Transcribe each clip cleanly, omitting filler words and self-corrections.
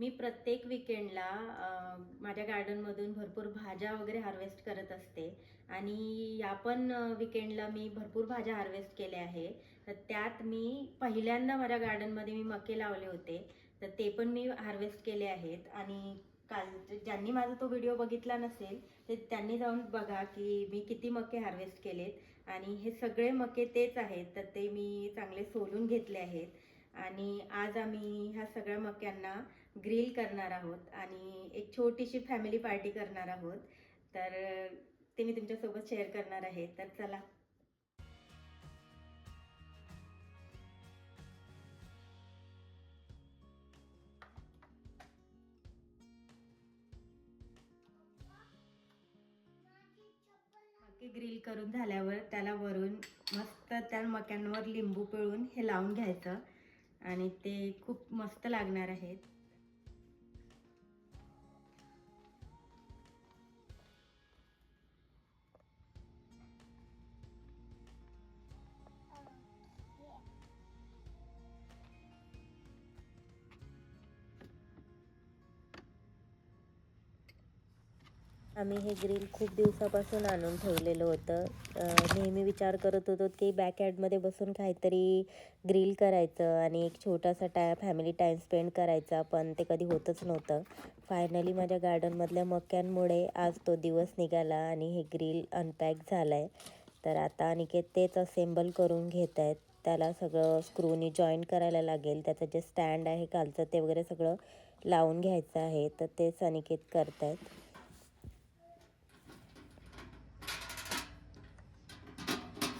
मी प्रत्येक विकेंडला माझ्या गार्डनमधून भरपूर भाज्या वगैरे हार्वेस्ट करत असते आणि या पण विकेंडला मी भरपूर भाज्या हार्वेस्ट केल्या आहे. तर त्यात मी पहिल्यांदा माझ्या गार्डनमध्ये मी मके लावले होते, तर ते पण मी हार्वेस्ट केले आहेत. आणि काल ज्यांनी माझा तो व्हिडिओ बघितला नसेल ते त्यांनी जाऊन बघा की मी किती मके हार्वेस्ट केलेत. आणि हे सगळे मके तेच आहेत, तर ते मी चांगले सोलून घेतले आहेत. आणि आज आम्ही ह्या सगळ्या मक्यांना ग्रिल करणार आहोत आणि एक छोटीशी फॅमिली पार्टी करणार आहोत. तर ते मी तुमच्यासोबत शेअर करणार आहे. तर चला. मके ग्रिल करून झाल्यावर त्याला वरून मस्त त्या मक्यांवर लिंबू पिळून हे लावून घ्यायचं आणि ते खूप मस्त लागणार आहेत. आम्ही हे ग्रिल खूप दिवसापासून आणून ठेवलेलं होतं. नेहमी विचार करत होतो की बॅकयार्डमध्ये बसून काहीतरी ग्रिल करायचं आणि एक छोटासा फॅमिली टाईम स्पेंड करायचा, पण ते कधी होतच नव्हतं. फायनली माझ्या गार्डनमधल्या मक्यांमुळे आज तो दिवस निघाला आणि हे ग्रिल अनपॅक झालं आहे. तर आता अनिकेत तेच असेंबल करून घेत आहेत. त्याला सगळं स्क्रूनी जॉईन करायला लागेल. त्याचं जे स्टँड आहे कालचं ते वगैरे सगळं लावून घ्यायचं आहे, तर तेच अनिकेत करत आहेत.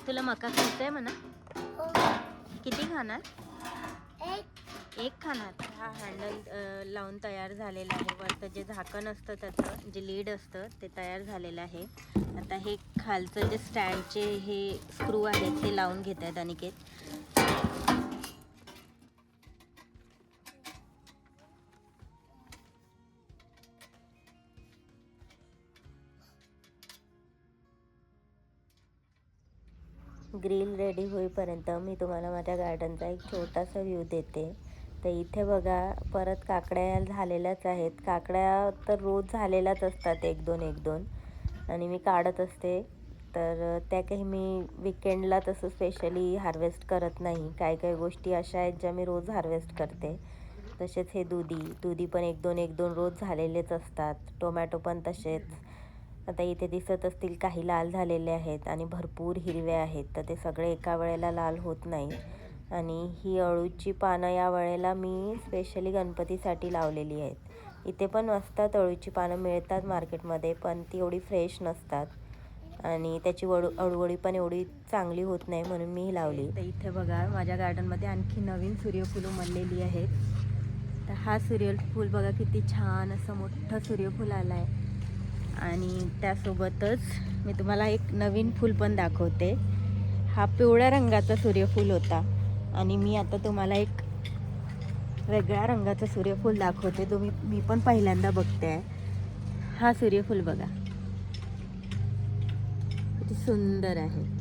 तुला मका खायचा आहे म्हणा? किती खाणार? एक खाणार. हा हँडल लावून तयार झालेला आहे. वरचं जे झाकण असतं त्याचं जे लीड असतं ते तयार झालेलं आहे. आता हे खालचं जे स्टँडचे हे स्क्रू आहेत ते लावून घेत आहेत अनिकेत. ग्रिल रेडी होईपर्यंत मी तुम्हाला माझ्या गार्डनचा एक छोटासा व्ह्यू देते. तर इथे बघा, परत काकड्या झालेल्याच आहेत. काकड्या तर रोज झालेल्याच असतात, एक दोन आणि मी काढत असते. तर त्या काही मी विकेंडला तसं स्पेशली हार्वेस्ट करत नाही. काही गोष्टी अशा आहेत ज्या मी रोज हार्वेस्ट करते. तसेच हे दुधी पण एक दोन रोज झालेलेच असतात. टोमॅटो पण तसेच. आता इथे दिसत असतील काही लाल झालेले आहेत आणि भरपूर हिरवे आहेत, तर ते सगळे एका वेळेला लाल होत नाही. आणि ही अळूची पानं या वेळेला मी स्पेशली गणपतीसाठी लावलेली आहेत. इथे पण असतात अळूची पानं, मिळतात मार्केटमध्ये, पण ती एवढी फ्रेश नसतात आणि त्याची अळूवडी पण एवढी चांगली होत नाही, म्हणून मी ही लावली. तर इथे बघा माझ्या गार्डनमध्ये आणखी नवीन सूर्यफूल उमललेली आहेत. तर हा सूर्यफूल बघा किती छान असं मोठं सूर्यफूल आलं आहे. आणि त्यासोबतच मी तुम्हाला एक नवीन फूल पण दाखवते. हा पिवळ्या रंगाचा सूर्यफूल होता आणि मी आता तुम्हाला एक वेगळ्या रंगाचं सूर्यफूल दाखवते. मी पण पहिल्यांदा बघते आहे. हा सूर्यफूल बघा किती सुंदर आहे.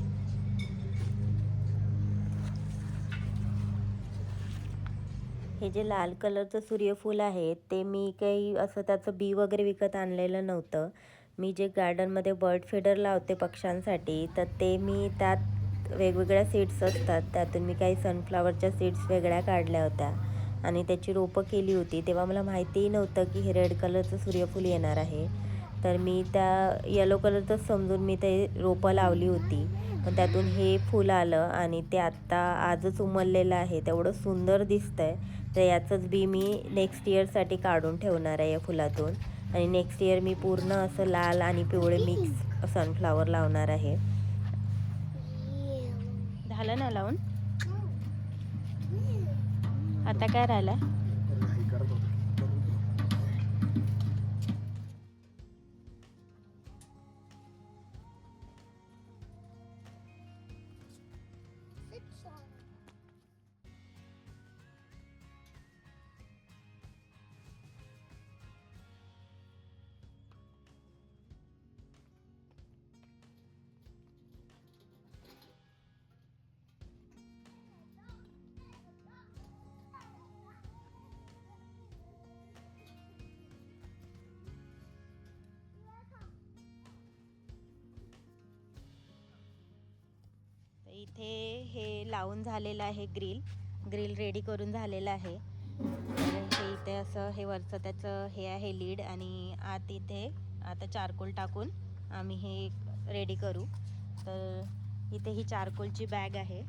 हे जे लाल कलरचं सूर्यफूल आहे ते मी काही असं त्याचं बी वगैरे विकत आणलेलं नव्हतं. मी जे गार्डनमध्ये बर्ड फीडर लावते पक्ष्यांसाठी, तर ते मी त्यात वेगवेगळ्या सीड्स असतात, त्यातून मी काही सनफ्लावरच्या सीड्स वेगळ्या काढल्या होत्या आणि त्याची रोपं केली होती. तेव्हा मला माहितीही नव्हतं की हे रेड कलरचं सूर्यफूल येणार आहे. तर मी त्या येलो कलरचंच समजून मी ते रोपं लावली होती. पण त्यातून हे फूल आलं आणि ते आत्ता आजच उमललेलं आहे. तेवढं सुंदर दिसतं आहे. तर याचंच बी मी नेक्स्ट इयरसाठी काढून ठेवणार आहे या फुलातून. आणि नेक्स्ट इयर मी पूर्ण असं लाल आणि पिवळे मिक्स सनफ्लावर लावणार आहे. झालं ना लावून? आता काय राहिलं? इथे हे लावून झालेलं आहे ग्रिल रेडी करून झालेलं आहे. तर हे इथे असं हे वरचं त्याचं हे आहे लीड आणि आत इथे आता चारकोल टाकून आम्ही हे रेडी करू. तर इथे ही चारकोलची बॅग आहे.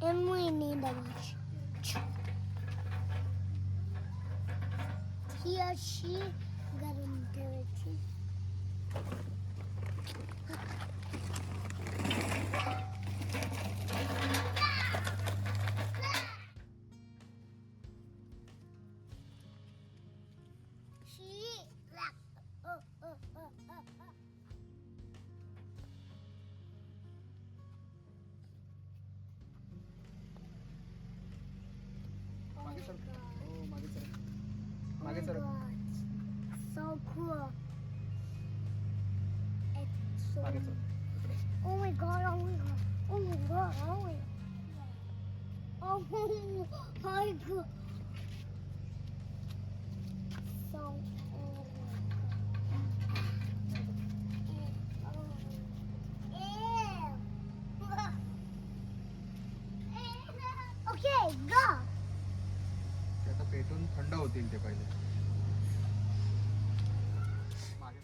And we need a lunch. He or she got into it. She मागे सर. हो मागे सर. मागे sir. So cool. It's so. मागे सर. इकडे. Oh my god, oh my god. Oh my god, oh my god. Oh my god. So, oh my god. Okay, go. ते आता पेटून थंड होतील ते पहिले. मागे.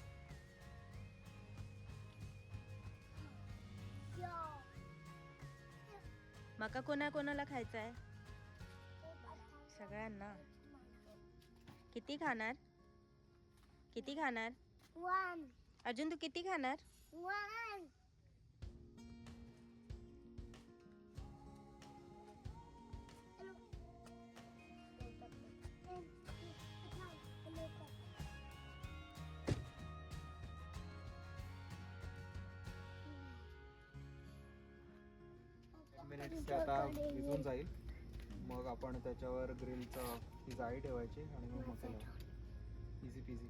Yo. मका कोणाला खायचा आहे? सगळ्यांना. किती खाणार? किती खाणार? One. अर्जुन तू किती खाणार? One. मिनिट्स ते आता विझून जाईल. मग आपण त्याच्यावर ग्रिलचा ही जाळी ठेवायची आणि मग मसाला. Easy peasy.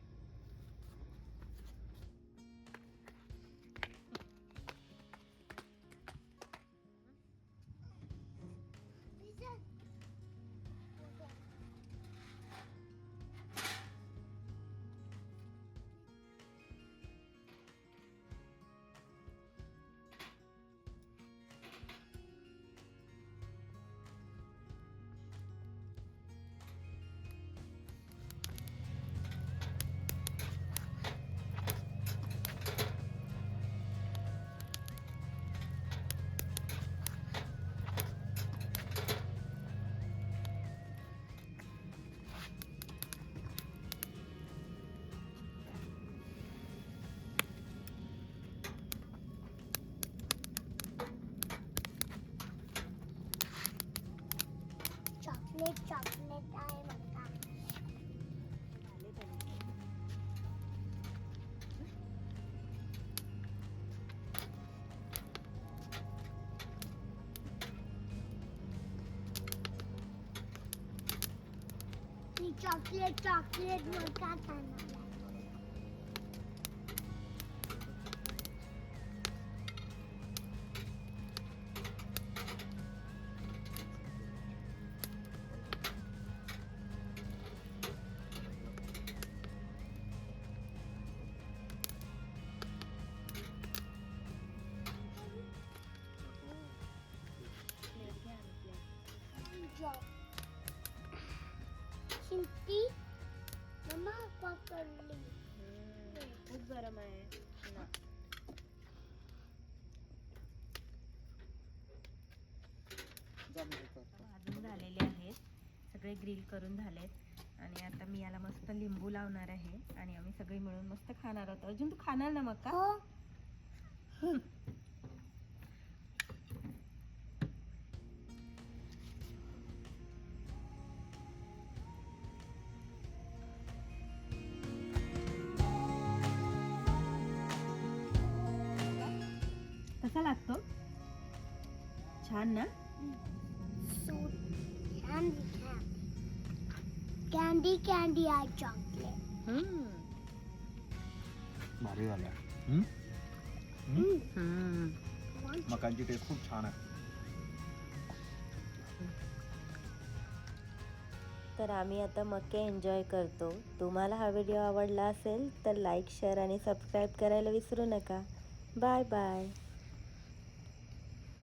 Chocolate आहे बघा. ही चॉकलेट मका खाणार. शिल्पी मम्मा पकडली. खूप गरम आहे ना. भाजून झालेले आहेत सगळे, ग्रिल करून झालेत आणि आता मी याला मस्त लिंबू लावणार आहे आणि आम्ही सगळे मिळून मस्त खाणार आहोत. अर्जुन तू खाणार ना मग का? हो. कसा लागतो? छान ना. So candy I chocolate. भारी झालं. मकांची टेस्ट खूप छान आहे. तर आम्ही आता मके एन्जॉय करतो. तुम्हाला हा व्हिडिओ आवडला असेल तर लाईक, शेअर आणि सबस्क्राईब करायला विसरू नका. Bye bye.